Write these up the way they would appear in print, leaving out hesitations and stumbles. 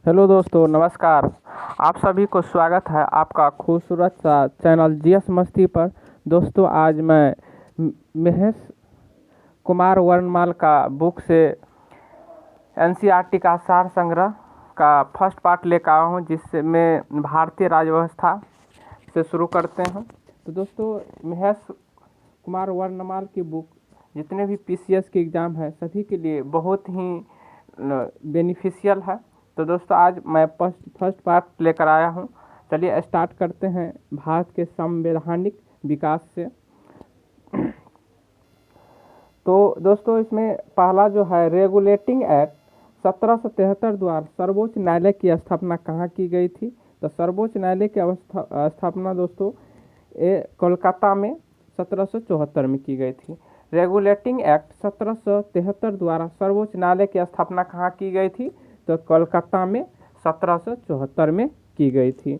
Hello दोस्तों, नमस्कार। आप सभी को स्वागत है आपका खूबसूरत सा चैनल जीएस मस्ती पर। दोस्तों, आज मैं महेश कुमार वर्णमाल का बुक से एनसीईआरटी का सार संग्रह का फर्स्ट पार्ट लेकर आया हूँ, जिसमें भारतीय राज्य व्यवस्था से शुरू करते हैं। तो दोस्तों, महेश कुमार वर्णमाल की बुक जितने भी पीसीएस के एग्ज़ाम है सभी के लिए बहुत ही बेनिफिशियल है। तो दोस्तों, आज मैं फर्स्ट पार्ट लेकर आया हूँ। चलिए स्टार्ट करते हैं भारत के संवैधानिक विकास से। तो दोस्तों, इसमें पहला जो है रेगुलेटिंग एक्ट 1773 द्वारा सर्वोच्च न्यायालय की स्थापना कहाँ की गई थी? तो सर्वोच्च न्यायालय की स्थापना दोस्तों कोलकाता में 1774 में की गई थी। रेगुलेटिंग एक्ट 1773 द्वारा सर्वोच्च न्यायालय की स्थापना कहाँ की गई थी? तो कोलकाता में 1774 में की गई थी।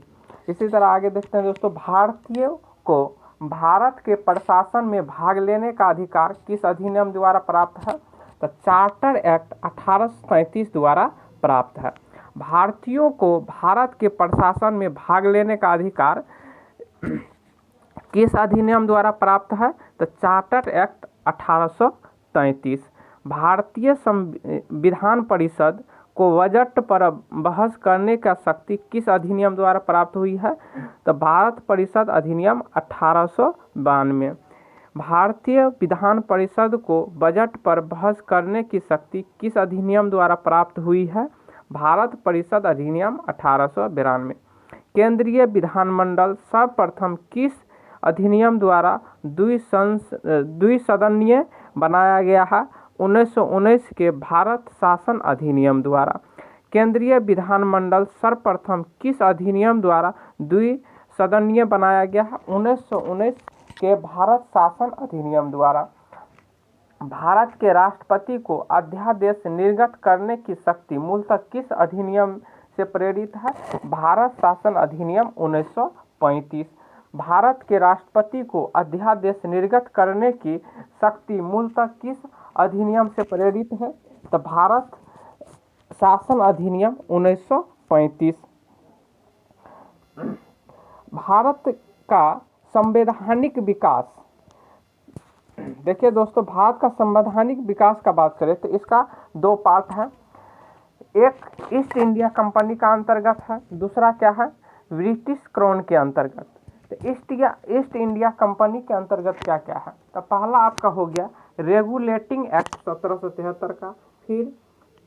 इसी तरह आगे देखते हैं दोस्तों, भारतीयों को भारत के प्रशासन में भाग लेने का अधिकार किस अधिनियम द्वारा प्राप्त है? तो चार्टर एक्ट 1837 द्वारा प्राप्त है। भारतीयों को भारत के प्रशासन में भाग लेने का अधिकार किस अधिनियम द्वारा प्राप्त है? तो चार्टर एक्ट 1833। भारतीय संविधान परिषद को बजट पर बहस करने का शक्ति किस अधिनियम द्वारा प्राप्त हुई है? तो भारत परिषद अधिनियम 1892। भारतीय विधान परिषद को बजट पर बहस करने की शक्ति किस अधिनियम द्वारा प्राप्त हुई है? भारत परिषद अधिनियम 1892। केंद्रीय विधानमंडल सर्वप्रथम किस अधिनियम द्वारा द्विसदनीय बनाया गया है? 1919 के भारत शासन अधिनियम द्वारा। केंद्रीय विधानमंडल सर्वप्रथम किस अधिनियम द्वारा द्विसदनीय बनाया गया है? 1919 के भारत शासन अधिनियम द्वारा। भारत के राष्ट्रपति को अध्यादेश निर्गत करने की शक्ति मूलतः किस अधिनियम से प्रेरित है? भारत शासन अधिनियम 1935। भारत के राष्ट्रपति को अध्यादेश निर्गत करने की शक्ति मूलतः किस अधिनियम से प्रेरित है? तो भारत शासन अधिनियम 1935। भारत का संवैधानिक विकास। देखिए दोस्तों, भारत का संवैधानिक विकास का बात करें तो इसका दो पार्ट है। एक ईस्ट इंडिया कंपनी का अंतर्गत है, दूसरा क्या है? ब्रिटिश क्राउन के अंतर्गत। तो ईस्ट इंडिया कंपनी के अंतर्गत क्या क्या है? तो पहला आपका हो गया रेगुलेटिंग एक्ट 1773 का, फिर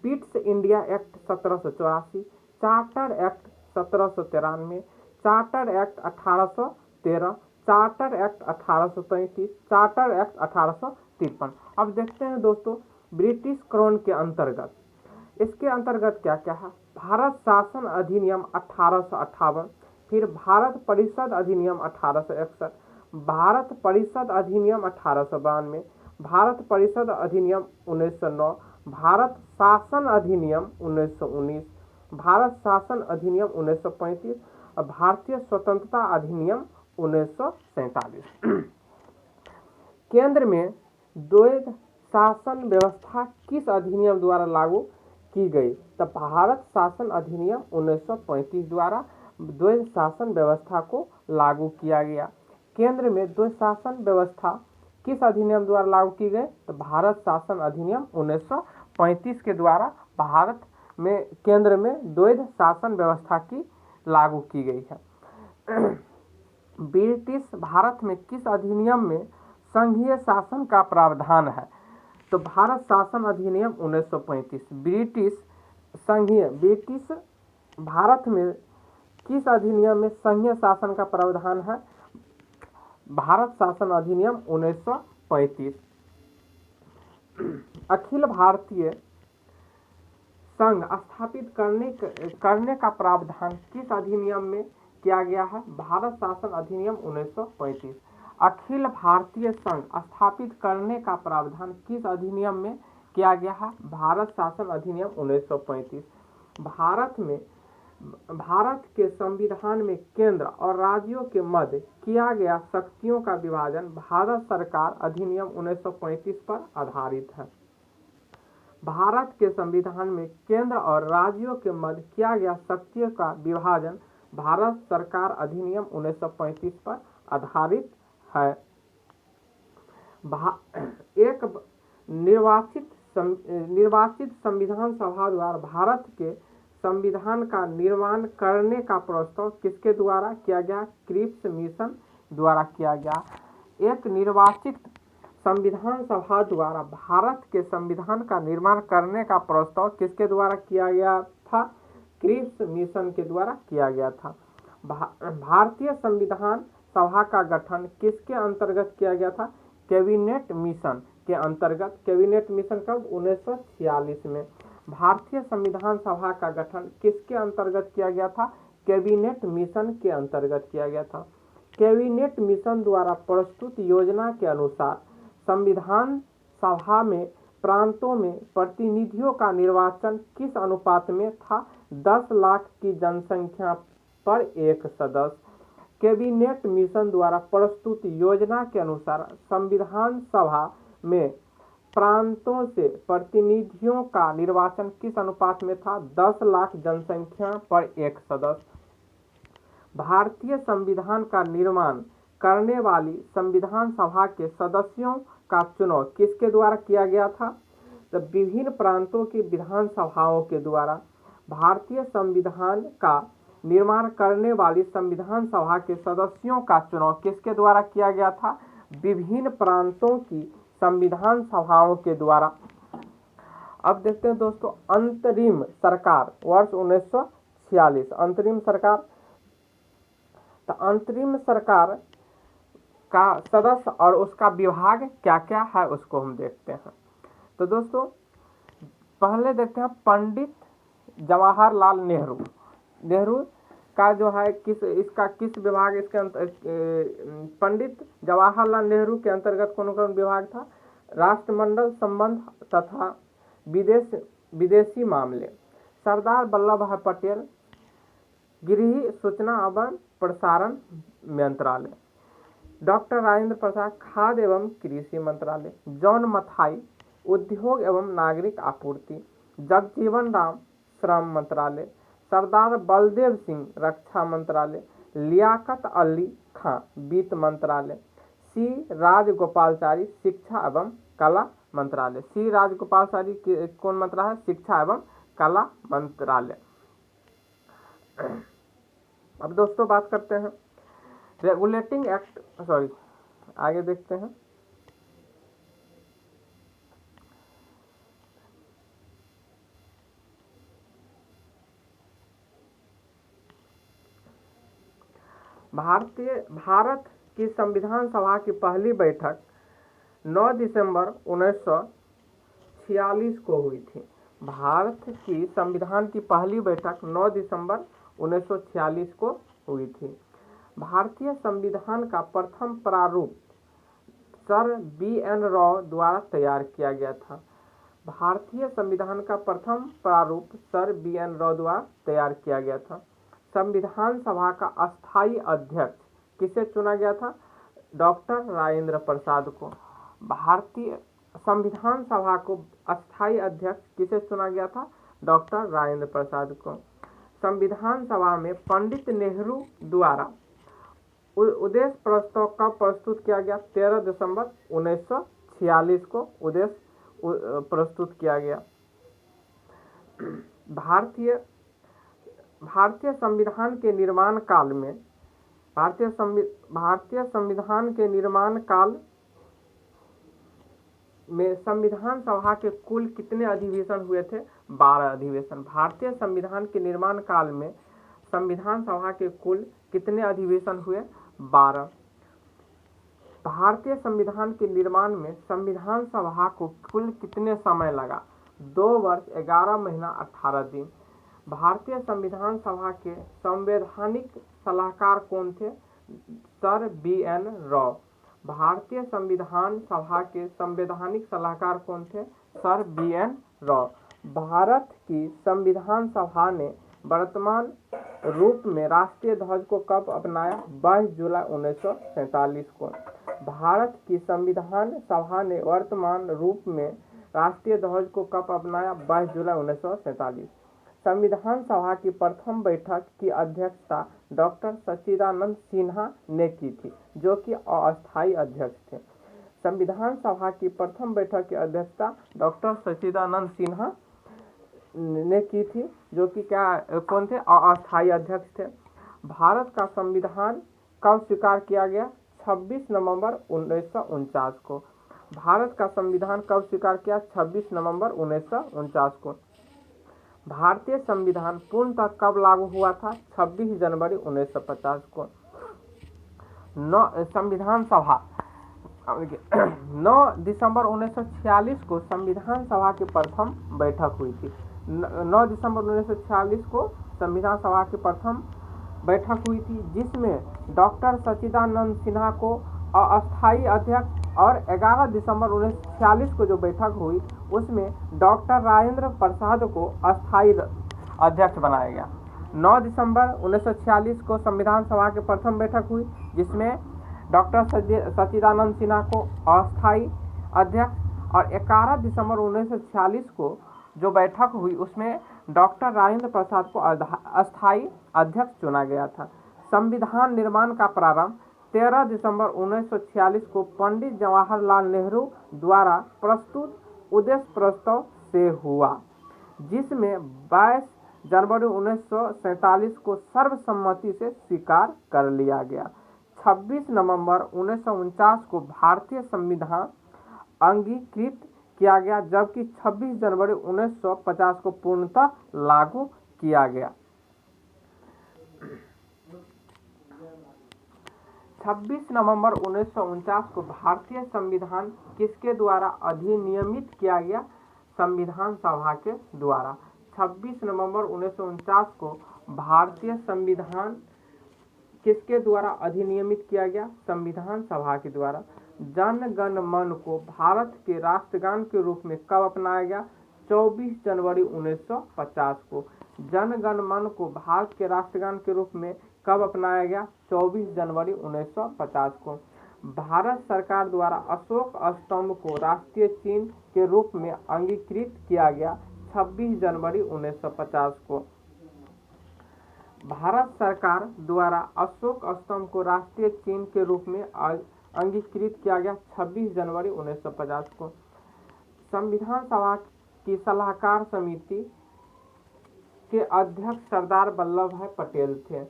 Pitt's India act 1784, charter act 1793, charter act 1813, charter act 1833, charter act 1853। अब देखते हैं दोस्तों ब्रिटिश क्राउन के अंतर्गत, इसके अंतर्गत क्या क्या है? भारत शासन अधिनियम 1858, फिर भारत परिषद अधिनियम 1861, भारत परिषद अधिनियम 1892, भारत परिषद अधिनियम 1909, भारत शासन अधिनियम 1919, भारत शासन अधिनियम 1935 और भारतीय स्वतंत्रता अधिनियम 1947। केंद्र में द्वैध शासन व्यवस्था किस अधिनियम द्वारा लागू की गई? तो भारत शासन अधिनियम 1935 द्वारा द्वैध शासन व्यवस्था को लागू किया गया। केंद्र में द्वैध शासन व्यवस्था किस अधिनियम द्वारा लागू की गई? तो भारत शासन अधिनियम 1935 के द्वारा भारत में केंद्र में द्वैध शासन व्यवस्था की लागू की गई है। ब्रिटिश भारत में किस अधिनियम में संघीय शासन का प्रावधान है? तो भारत शासन अधिनियम 1935। ब्रिटिश भारत में किस अधिनियम में संघीय शासन का प्रावधान है? भारत शासन अधिनियम 1935। अखिल भारतीय संघ स्थापित करने का प्रावधान किस अधिनियम में किया गया है? भारत शासन अधिनियम 1935। अखिल भारतीय संघ स्थापित करने का प्रावधान किस अधिनियम में किया गया है? भारत शासन अधिनियम 1935। भारत के संविधान में केंद्र और राज्यों के मध्य किया गया शक्तियों का विभाजन भारत सरकार अधिनियम 1935 पर आधारित है। भारत के संविधान में केंद्र और राज्यों के मध्य किया गया शक्तियों का विभाजन भारत सरकार अधिनियम 1935 पर आधारित है। एक निर्वाचित संविधान सभा द्वारा भारत के संविधान का निर्माण करने का प्रस्ताव किसके द्वारा किया गया? क्रिप्स मिशन द्वारा किया गया। एक निर्वाचित संविधान सभा द्वारा भारत के संविधान का निर्माण करने का प्रस्ताव किसके द्वारा किया गया था? क्रिप्स मिशन के द्वारा किया गया था। भारतीय संविधान सभा का गठन किसके अंतर्गत किया गया था? कैबिनेट मिशन के अंतर्गत। कैबिनेट मिशन कब? 1946 में। भारतीय संविधान सभा का गठन किसके अंतर्गत किया गया था? कैबिनेट मिशन के अंतर्गत किया गया था। कैबिनेट मिशन द्वारा प्रस्तुत योजना के अनुसार संविधान सभा में प्रांतों में प्रतिनिधियों का निर्वाचन किस अनुपात में था? 10 लाख की जनसंख्या पर एक सदस्य। कैबिनेट मिशन द्वारा प्रस्तुत योजना के अनुसार संविधान सभा में प्रांतों से प्रतिनिधियों का निर्वाचन किस अनुपात में था? 10 लाख जनसंख्या पर एक सदस्य। भारतीय संविधान का निर्माण करने वाली संविधान सभा के सदस्यों का चुनाव किसके द्वारा किया गया था? तो विभिन्न प्रांतों की विधान सभाओं के द्वारा। भारतीय संविधान का निर्माण करने वाली संविधान सभा के सदस्यों का चुनाव किसके द्वारा किया गया था? विभिन्न प्रांतों की संविधान सभाओं के द्वारा। अब देखते हैं दोस्तों अंतरिम सरकार वर्ष 1946। अंतरिम सरकार, तो अंतरिम सरकार का सदस्य और उसका विभाग क्या क्या है उसको हम देखते हैं। तो दोस्तों पहले देखते हैं पंडित जवाहरलाल नेहरू। नेहरू का जो है किस विभाग इसके पंडित जवाहरलाल नेहरू के अंतर्गत कौन कौन विभाग था? राष्ट्रमंडल संबंध तथा विदेशी मामले। सरदार वल्लभ भाई पटेल गृह सूचना एवं प्रसारण मंत्रालय। डॉक्टर राजेंद्र प्रसाद खाद्य एवं कृषि मंत्रालय। जॉन मथाई उद्योग एवं नागरिक आपूर्ति। जगजीवन राम श्रम मंत्रालय। सरदार बलदेव सिंह रक्षा मंत्रालय। लियाकत अली खां वित्त मंत्रालय। सी राजगोपालाचारी शिक्षा एवं कला मंत्रालय। सी राजगोपालाचारी कौन मंत्रालय? शिक्षा एवं कला मंत्रालय। अब दोस्तों बात करते हैं रेगुलेटिंग एक्ट, आगे देखते हैं। भारत की संविधान सभा की पहली बैठक 9 दिसंबर 1946 को हुई थी। भारत की संविधान की पहली बैठक 9 दिसंबर 1946 को हुई थी। भारतीय संविधान का प्रथम प्रारूप सर B.N. राव द्वारा तैयार किया गया था। भारतीय संविधान का प्रथम प्रारूप सर B.N. राव द्वारा तैयार किया गया था। संविधान सभा का अस्थायी अध्यक्ष किसे चुना गया था? डॉक्टर राजेंद्र प्रसाद को। भारतीय संविधान सभा को अस्थायी अध्यक्ष किसे चुना गया था? डॉक्टर राजेंद्र प्रसाद को। संविधान सभा में पंडित नेहरू द्वारा उद्देश्य प्रस्ताव कब प्रस्तुत किया गया? 13 दिसंबर 1946 को उद्देश्य प्रस्तुत किया गया। भारतीय संविधान के निर्माण काल में भारतीय संविधान के निर्माण काल में संविधान सभा के कुल कितने अधिवेशन हुए थे? 12 अधिवेशन। भारतीय संविधान के निर्माण काल में संविधान सभा के कुल कितने अधिवेशन हुए? 12। भारतीय संविधान के निर्माण में संविधान सभा को कुल कितने समय लगा? 2 वर्ष 11 महीना 18 दिन। भारतीय संविधान सभा के संवैधानिक सलाहकार कौन थे? Sir B.N. राव। भारतीय संविधान सभा के संवैधानिक सलाहकार कौन थे? Sir B.N. राव। भारत की संविधान सभा ने वर्तमान रूप में राष्ट्रीय ध्वज को कब अपनाया? 22 जुलाई 1947 को। भारत की संविधान सभा ने वर्तमान रूप में राष्ट्रीय ध्वज को कब अपनाया? 22 जुलाई 1947। संविधान सभा की प्रथम बैठक की अध्यक्षता डॉक्टर सच्चिदानंद सिन्हा ने की थी, जो कि अस्थायी अध्यक्ष थे। संविधान सभा की प्रथम बैठक की अध्यक्षता डॉक्टर सच्चिदानंद सिन्हा ने की थी, जो कि कौन थे? अस्थायी अध्यक्ष थे। भारत का संविधान कब स्वीकार किया गया? 26 नवंबर 1949 को। भारत का संविधान कब स्वीकार किया? 26 नवंबर 1949 को। भारतीय संविधान पूर्णतः कब लागू हुआ था? 26 जनवरी 1950 को। संविधान सभा 9 दिसंबर 1946 को संविधान सभा की प्रथम बैठक हुई थी। 9 दिसंबर 1946 को संविधान सभा की प्रथम बैठक हुई थी, जिसमें डॉक्टर सच्चिदानंद सिन्हा को अस्थायी अध्यक्ष और 11 दिसंबर 1946 को जो बैठक हुई उसमें डॉक्टर राजेंद्र प्रसाद को अस्थायी अध्यक्ष बनाया गया। 9 दिसंबर 1946 को संविधान सभा की प्रथम बैठक हुई, जिसमें डॉक्टर सच्चिदानंद सिन्हा को अस्थायी अध्यक्ष और 11 दिसंबर 1946 को जो बैठक हुई उसमें डॉक्टर राजेंद्र प्रसाद को अस्थायी अध्यक्ष चुना गया था। संविधान निर्माण का प्रारंभ 13 दिसंबर 1946 को पंडित जवाहरलाल नेहरू द्वारा प्रस्तुत उद्देश्य प्रस्ताव से हुआ, जिसमें 22 जनवरी 1947 को सर्वसम्मति से स्वीकार कर लिया गया। 26 नवंबर 1949 को भारतीय संविधान अंगीकृत किया गया, जबकि 26 जनवरी 1950 को पूर्णतः लागू किया गया। 26 नवंबर 1949 को भारतीय संविधान किसके द्वारा अधिनियमित किया गया? संविधान सभा के द्वारा। 26 नवंबर 1949 को भारतीय संविधान किसके द्वारा अधिनियमित किया गया? संविधान सभा के द्वारा। जन गण मन को भारत के राष्ट्रगान के रूप में कब अपनाया गया? 24 जनवरी 1950 को। जन गण मन को भारत के राष्ट्रगान के रूप में कब अपनाया गया? 24 जनवरी 1950 को। भारत सरकार द्वारा अशोक स्तंभ को राष्ट्रीय चिन्ह के रूप में अंगीकृत किया गया 26 जनवरी 1950 को। भारत सरकार द्वारा अशोक स्तंभ को राष्ट्रीय चिन्ह के रूप में अंगीकृत किया गया 26 जनवरी 1950 को। संविधान सभा की सलाहकार समिति के अध्यक्ष सरदार वल्लभ भाई पटेल थे।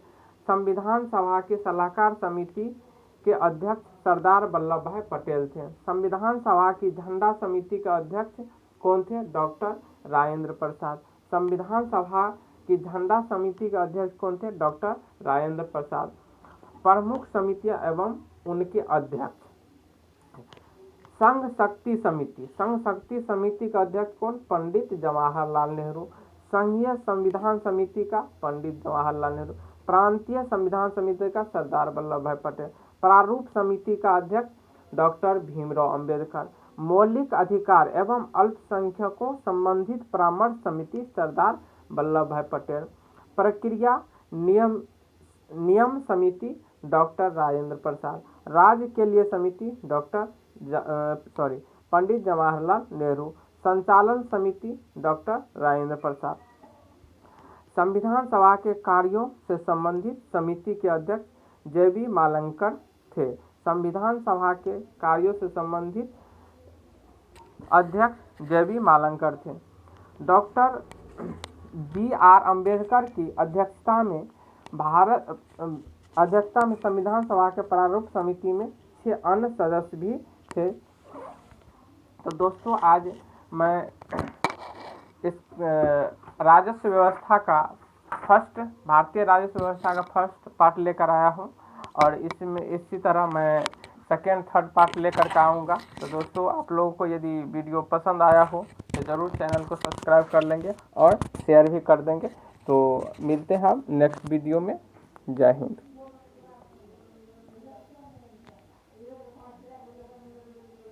संविधान सभा की सलाहकार समिति के अध्यक्ष सरदार वल्लभ भाई पटेल थे। संविधान सभा की झंडा समिति के अध्यक्ष कौन थे? डॉक्टर राजेंद्र प्रसाद। संविधान सभा की झंडा समिति के अध्यक्ष कौन थे? डॉक्टर राजेंद्र प्रसाद। प्रमुख समितियां एवं उनके अध्यक्ष। संघ शक्ति समिति का अध्यक्ष कौन? पंडित जवाहरलाल नेहरू। संघीय संविधान समिति का पंडित जवाहरलाल नेहरू। प्रांतीय संविधान समिति का सरदार वल्लभ भाई पटेल। प्रारूप समिति का अध्यक्ष डॉक्टर भीमराव अंबेडकर। मौलिक अधिकार एवं अल्पसंख्यकों संबंधित परामर्श समिति सरदार वल्लभ भाई पटेल। प्रक्रिया नियम समिति डॉक्टर राजेंद्र प्रसाद। राज्य के लिए समिति पंडित जवाहरलाल नेहरू। संचालन समिति डॉक्टर राजेंद्र प्रसाद। संविधान सभा के कार्यों से संबंधित समिति के अध्यक्ष जे.बी. मालंकर थे। संविधान सभा के कार्यों से संबंधित अध्यक्ष जे.बी. मालंकर थे। Doctor B R. अम्बेडकर की अध्यक्षता में संविधान सभा के प्रारूप समिति में 6 अन्य सदस्य भी थे। तो दोस्तों आज मैं इस राजस्व व्यवस्था का भारतीय राजस्व व्यवस्था का फर्स्ट पार्ट लेकर आया हूँ और इसमें इसी तरह मैं सेकेंड थर्ड पार्ट लेकर के आऊँगा। तो दोस्तों आप लोगों को यदि वीडियो पसंद आया हो तो ज़रूर चैनल को सब्सक्राइब कर लेंगे और शेयर भी कर देंगे। तो मिलते हैं हम नेक्स्ट वीडियो में। जय हिंद।